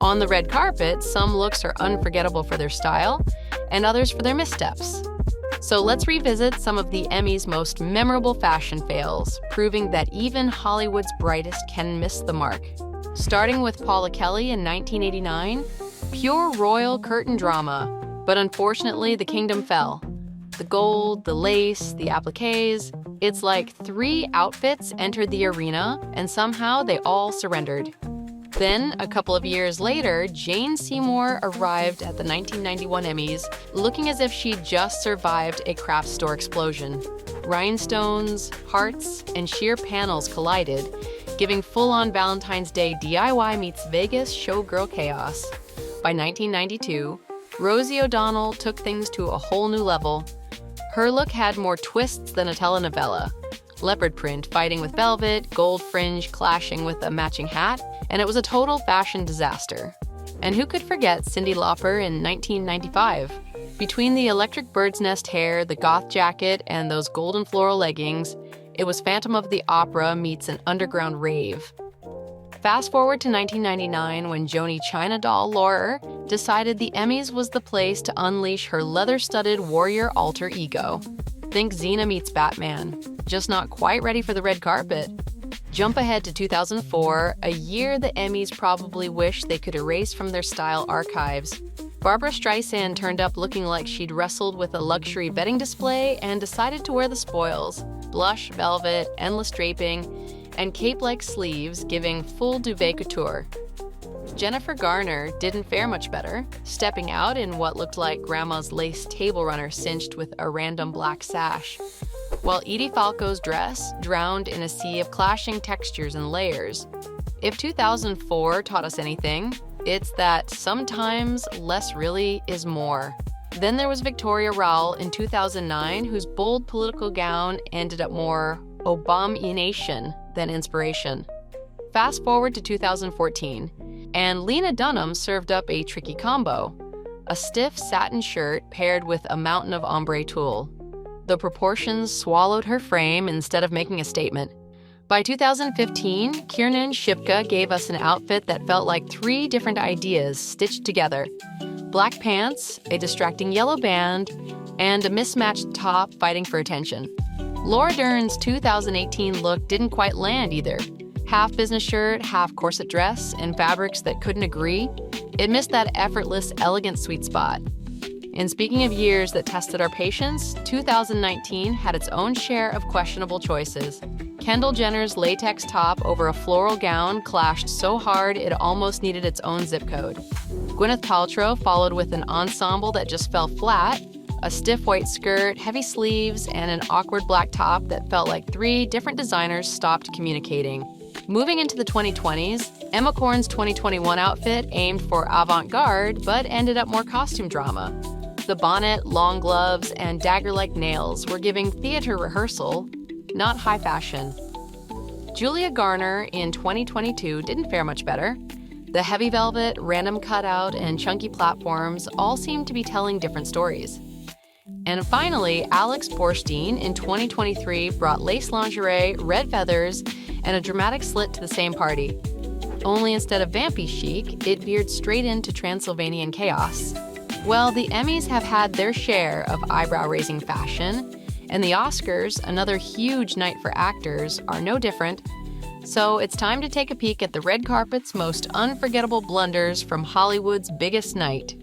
On the red carpet, some looks are unforgettable for their style, and others for their missteps. So let's revisit some of the Emmys' most memorable fashion fails, proving that even Hollywood's brightest can miss the mark. Starting with Paula Kelly in 1989, pure royal curtain drama, but unfortunately the kingdom fell. The gold, the lace, the appliques, it's like 3 outfits entered the arena and somehow they all surrendered. Then, a couple of years later, Jane Seymour arrived at the 1991 Emmys looking as if she'd just survived a craft store explosion. Rhinestones, hearts, and sheer panels collided, giving full-on Valentine's Day DIY meets Vegas showgirl chaos. By 1992, Rosie O'Donnell took things to a whole new level. Her look had more twists than a telenovela. Leopard print fighting with velvet, gold fringe clashing with a matching hat, and it was a total fashion disaster. And who could forget Cyndi Lauper in 1995? Between the electric bird's nest hair, the goth jacket, and those golden floral leggings, it was Phantom of the Opera meets an underground rave. Fast forward to 1999 when Joni China doll Laura decided the Emmys was the place to unleash her leather-studded warrior alter ego. Think Xena meets Batman, just not quite ready for the red carpet. Jump ahead to 2004, a year the Emmys probably wish they could erase from their style archives. Barbra Streisand turned up looking like she'd wrestled with a luxury bedding display and decided to wear the spoils: blush, velvet, endless draping, and cape-like sleeves giving full duvet couture. Jennifer Garner didn't fare much better, stepping out in what looked like grandma's lace table runner cinched with a random black sash, while Edie Falco's dress drowned in a sea of clashing textures and layers. If 2004 taught us anything, it's that sometimes less really is more. Then there was Victoria Rowell in 2009, whose bold political gown ended up more abomination than inspiration. Fast forward to 2014, and Lena Dunham served up a tricky combo: a stiff satin shirt paired with a mountain of ombre tulle. The proportions swallowed her frame instead of making a statement. By 2015, Kiernan Shipka gave us an outfit that felt like 3 different ideas stitched together: black pants, a distracting yellow band, and a mismatched top fighting for attention. Laura Dern's 2018 look didn't quite land either. Half business shirt, half corset dress, and fabrics that couldn't agree. It missed that effortless, elegant sweet spot. And speaking of years that tested our patience, 2019 had its own share of questionable choices. Kendall Jenner's latex top over a floral gown clashed so hard it almost needed its own zip code. Gwyneth Paltrow followed with an ensemble that just fell flat: a stiff white skirt, heavy sleeves, and an awkward black top that felt like 3 different designers stopped communicating. Moving into the 2020s, Emma Corrin's 2021 outfit aimed for avant-garde but ended up more costume drama. The bonnet, long gloves, and dagger-like nails were giving theater rehearsal, not high fashion. Julia Garner in 2022 didn't fare much better. The heavy velvet, random cutout, and chunky platforms all seemed to be telling different stories. And finally, Alex Borstein in 2023 brought lace lingerie, red feathers, and a dramatic slit to the same party. Only instead of vampy chic, it veered straight into Transylvanian chaos. Well, the Emmys have had their share of eyebrow-raising fashion, and the Oscars, another huge night for actors, are no different. So it's time to take a peek at the red carpet's most unforgettable blunders from Hollywood's biggest night.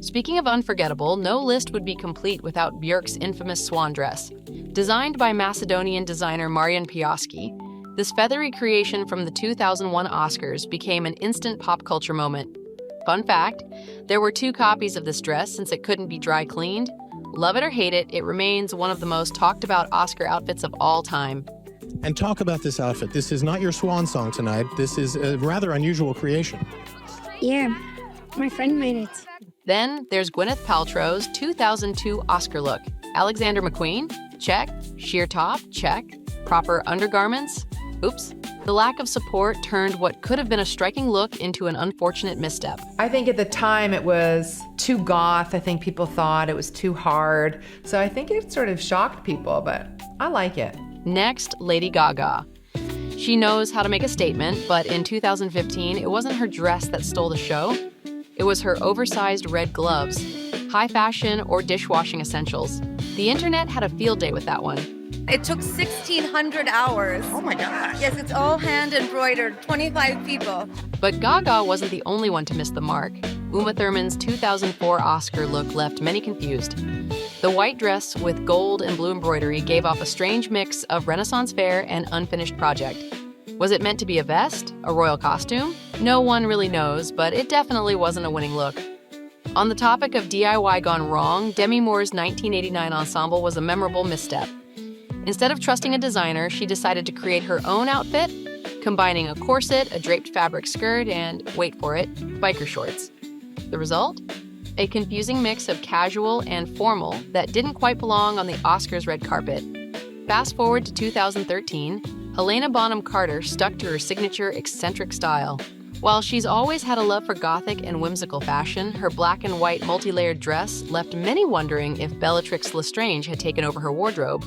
Speaking of unforgettable, no list would be complete without Björk's infamous swan dress. Designed by Macedonian designer Marian Pioski, this feathery creation from the 2001 Oscars became an instant pop culture moment. Fun fact, there were 2 copies of this dress since it couldn't be dry cleaned. Love it or hate it, it remains one of the most talked about Oscar outfits of all time. And talk about this outfit. This is not your swan song tonight. This is a rather unusual creation. Yeah, my friend made it. Then there's Gwyneth Paltrow's 2002 Oscar look. Alexander McQueen? Check. Sheer top? Check. Proper undergarments? Oops. The lack of support turned what could have been a striking look into an unfortunate misstep. I think at the time it was too goth. I think people thought it was too hard. So I think it sort of shocked people, but I like it. Next, Lady Gaga. She knows how to make a statement, but in 2015, it wasn't her dress that stole the show. It was her oversized red gloves, high fashion or dishwashing essentials. The internet had a field day with that one. It took 1,600 hours. Oh my gosh. Yes, it's all hand embroidered, 25 people. But Gaga wasn't the only one to miss the mark. Uma Thurman's 2004 Oscar look left many confused. The white dress with gold and blue embroidery gave off a strange mix of Renaissance fair and unfinished project. Was it meant to be a vest? A royal costume? No one really knows, but it definitely wasn't a winning look. On the topic of DIY gone wrong, Demi Moore's 1989 ensemble was a memorable misstep. Instead of trusting a designer, she decided to create her own outfit, combining a corset, a draped fabric skirt, and, wait for it, biker shorts. The result? A confusing mix of casual and formal that didn't quite belong on the Oscars red carpet. Fast forward to 2013, Helena Bonham Carter stuck to her signature eccentric style. While she's always had a love for gothic and whimsical fashion, her black and white multi-layered dress left many wondering if Bellatrix Lestrange had taken over her wardrobe.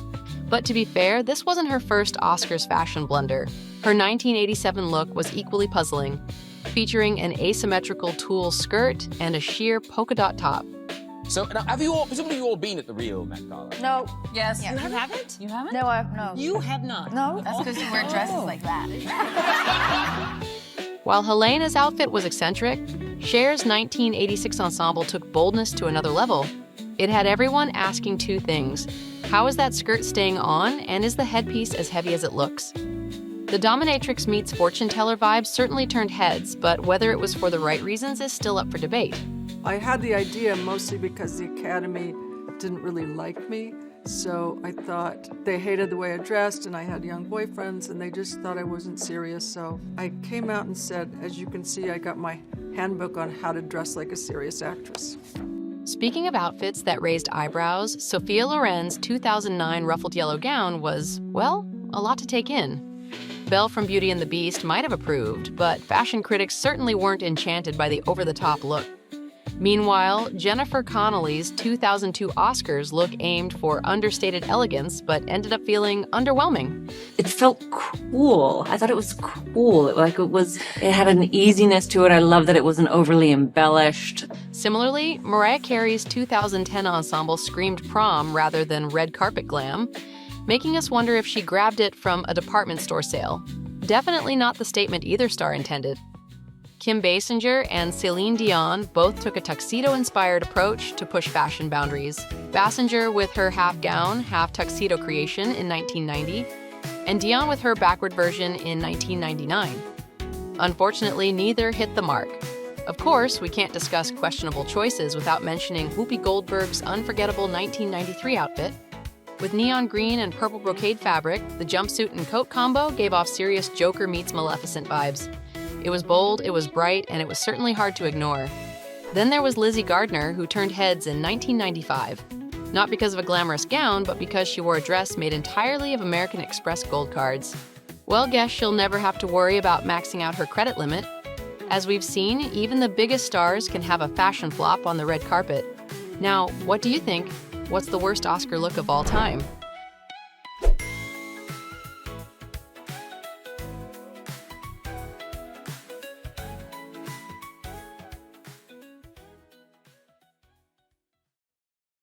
But to be fair, this wasn't her first Oscars fashion blunder. Her 1987 look was equally puzzling, featuring an asymmetrical tulle skirt and a sheer polka dot top. So now, presumably you all been at the real Met Gala? No. Yes. Yeah. You haven't? You haven't? No, no. You have not? No. That's because you wear dresses like that. While Helena's outfit was eccentric, Cher's 1986 ensemble took boldness to another level. It had everyone asking two things. How is that skirt staying on, and is the headpiece as heavy as it looks? The dominatrix meets fortune teller vibes certainly turned heads, but whether it was for the right reasons is still up for debate. I had the idea mostly because the Academy didn't really like me, so I thought they hated the way I dressed and I had young boyfriends and they just thought I wasn't serious, so I came out and said, as you can see, I got my handbook on how to dress like a serious actress. Speaking of outfits that raised eyebrows, Sophia Loren's 2009 ruffled yellow gown was, well, a lot to take in. Belle from Beauty and the Beast might have approved, but fashion critics certainly weren't enchanted by the over-the-top look. Meanwhile, Jennifer Connelly's 2002 Oscars look aimed for understated elegance, but ended up feeling underwhelming. It felt cool. I thought it was cool. It had an easiness to it. I love that it wasn't overly embellished. Similarly, Mariah Carey's 2010 ensemble screamed prom rather than red carpet glam, making us wonder if she grabbed it from a department store sale. Definitely not the statement either star intended. Kim Basinger and Celine Dion both took a tuxedo-inspired approach to push fashion boundaries. Basinger with her half gown, half tuxedo creation in 1990, and Dion with her backward version in 1999. Unfortunately, neither hit the mark. Of course, we can't discuss questionable choices without mentioning Whoopi Goldberg's unforgettable 1993 outfit. With neon green and purple brocade fabric, the jumpsuit and coat combo gave off serious Joker meets Maleficent vibes. It was bold, it was bright, and it was certainly hard to ignore. Then there was Lizzie Gardner, who turned heads in 1995. Not because of a glamorous gown, but because she wore a dress made entirely of American Express gold cards. Well, guess she'll never have to worry about maxing out her credit limit. As we've seen, even the biggest stars can have a fashion flop on the red carpet. Now, what do you think? What's the worst Oscar look of all time?